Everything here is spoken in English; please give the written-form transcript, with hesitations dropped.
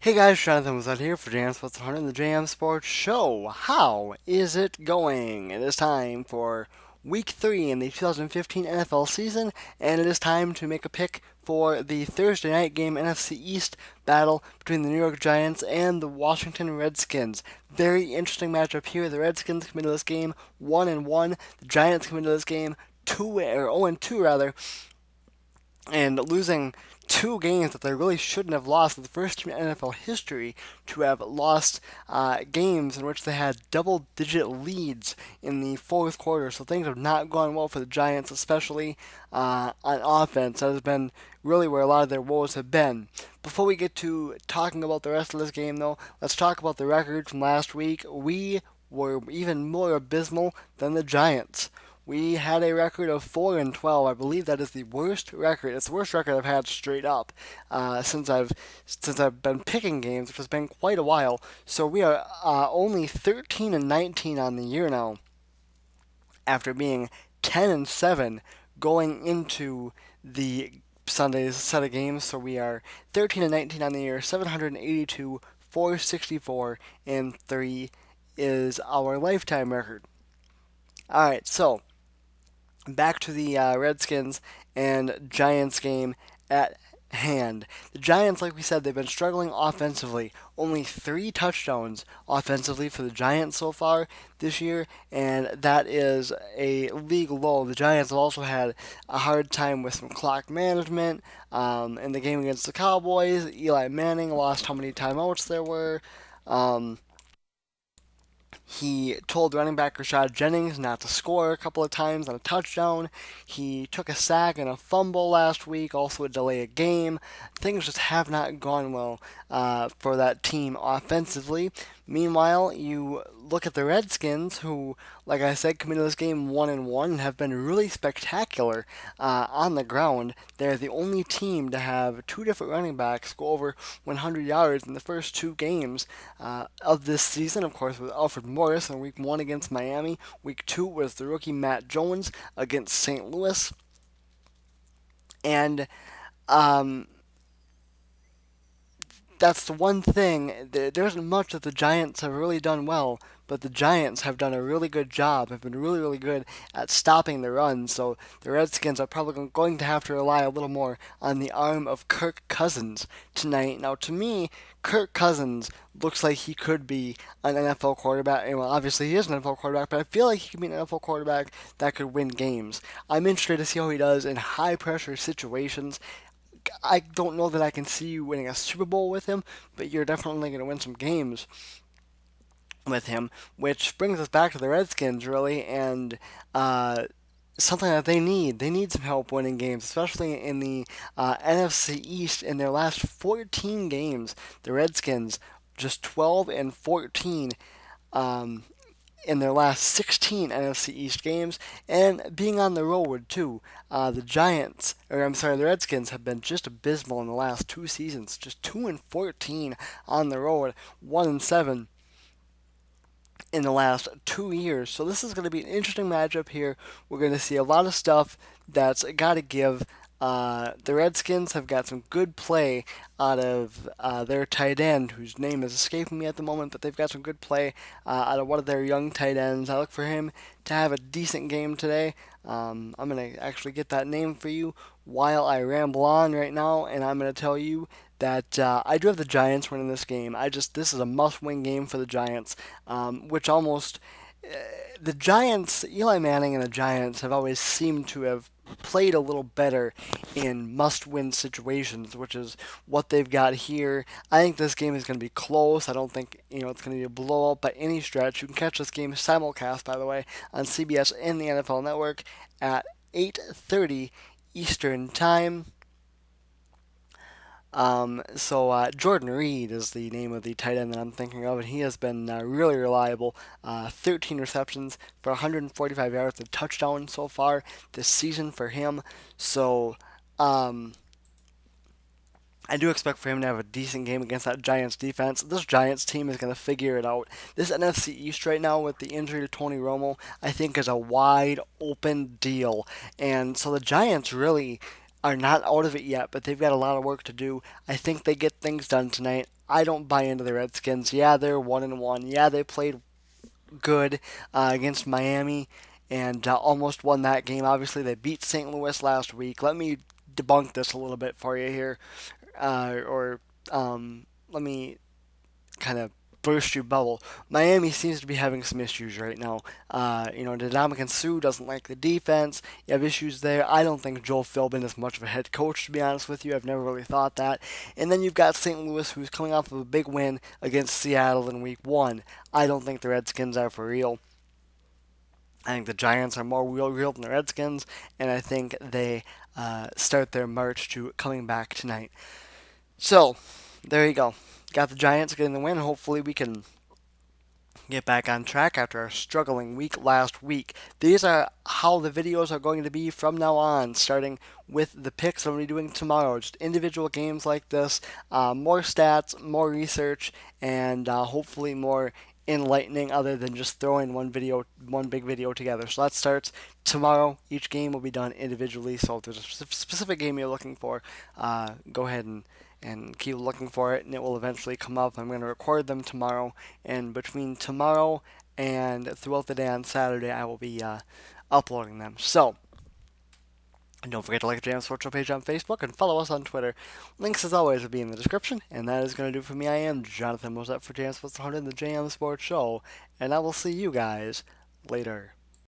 Hey guys, Jonathan was out here for Jam Sports 100 and the Jam Sports Show. How is it going? It is time for Week 3 in the 2015 NFL season, and it is time to make a pick for the Thursday night game NFC East battle between the New York Giants and the Washington Redskins. Very interesting matchup here. The Redskins come into this game 1-1. The Giants come into this game 0-2 rather, and losing two games that they really shouldn't have lost. The first team in NFL history to have lost games in which they had double-digit leads in the fourth quarter. So things have not gone well for the Giants, especially on offense. That has been really where a lot of their woes have been. Before we get to talking about the rest of this game, though, let's talk about the record from last week. We were even more abysmal than the Giants. We had a record of 4-12. I believe that is the worst record. It's the worst record I've had straight up since I've been picking games, which has been quite a while. So we are only 13-19 on the year now, after being 10-7 going into the Sunday's set of games. So we are 13-19 on the year, 782, 464, and 3 is our lifetime record. All right, so back to the Redskins and Giants game at hand. The Giants, like we said, they've been struggling offensively. Only 3 touchdowns offensively for the Giants so far this year, and that is a league low. The Giants have also had a hard time with some clock management. In the game against the Cowboys, Eli Manning lost how many timeouts there were. He told running back Rashad Jennings not to score a couple of times on a touchdown. He took a sack and a fumble last week, also a delay of game. Things just have not gone well for that team offensively. Meanwhile, you look at the Redskins, who, like I said, come into this game 1-1 and have been really spectacular on the ground. They're the only team to have two different running backs go over 100 yards in the first two games of this season. Of course, with Alfred Morris in Week 1 against Miami. Week 2 was the rookie Matt Jones against St. Louis. And that's the one thing. There isn't much that the Giants have really done well, but the Giants have done a really good job, have been really, really good at stopping the run. So the Redskins are probably going to have to rely a little more on the arm of Kirk Cousins tonight. Now, to me, Kirk Cousins looks like he could be an NFL quarterback. Well, obviously he is an NFL quarterback, but I feel like he could be an NFL quarterback that could win games. I'm interested to see how he does in high pressure situations. I don't know that I can see you winning a Super Bowl with him, but you're definitely going to win some games with him, which brings us back to the Redskins, really, and something that they need. They need some help winning games, especially in the NFC East. In their last 14 games, the Redskins just 12-14. In their last 16 NFC East games, and being on the road too. The Redskins have been just abysmal in the last two seasons, just 2-14 on the road, 1-7 in the last 2 years. So this is going to be an interesting matchup here. We're going to see a lot of stuff that's got to give. The Redskins have got some good play out of their tight end, whose name is escaping me at the moment, but they've got some good play out of one of their young tight ends. I look for him to have a decent game today. I'm going to actually get that name for you while I ramble on right now, and I'm going to tell you that I do have the Giants winning this game. This is a must-win game for the Giants, which almost the Giants, Eli Manning and the Giants have always seemed to have played a little better in must-win situations, which is what they've got here. I think this game is going to be close. I don't think it's going to be a blowout by any stretch. You can catch this game simulcast, by the way, on CBS and the NFL Network at 8:30 Eastern Time. Jordan Reed is the name of the tight end that I'm thinking of, and he has been really reliable. 13 receptions for 145 yards, a touchdown so far this season for him. So, I do expect for him to have a decent game against that Giants defense. This Giants team is going to figure it out. This NFC East right now, with the injury to Tony Romo, I think is a wide open deal. And so the Giants really are not out of it yet, but they've got a lot of work to do. I think they get things done tonight. I don't buy into the Redskins. Yeah, they're 1-1. Yeah, they played good against Miami and almost won that game. Obviously, they beat St. Louis last week. Let me debunk this a little bit for you here, or let me kind of burst your bubble. Miami seems to be having some issues right now. Ndamukong Suh doesn't like the defense. You have issues there. I don't think Joel Philbin is much of a head coach, to be honest with you. I've never really thought that. And then you've got St. Louis, who's coming off of a big win against Seattle in Week 1. I don't think the Redskins are for real. I think the Giants are more real than the Redskins, and I think they start their march to coming back tonight. So, there you go. Got the Giants getting the win. Hopefully, we can get back on track after our struggling week last week. These are how the videos are going to be from now on, starting with the picks I'm going to be doing tomorrow. Just individual games like this, more stats, more research, and hopefully more enlightening other than just throwing one big video together. So that starts tomorrow. Each game will be done individually. So if there's a specific game you're looking for, go ahead and keep looking for it, and it will eventually come up. I'm going to record them tomorrow, and between tomorrow and throughout the day on Saturday, I will be uploading them. So, and don't forget to like the JM Sports Show page on Facebook and follow us on Twitter. Links, as always, will be in the description. And that is going to do it for me. I am Jonathan Mosette for JM Sports 100 and the JM Sports Show. And I will see you guys later.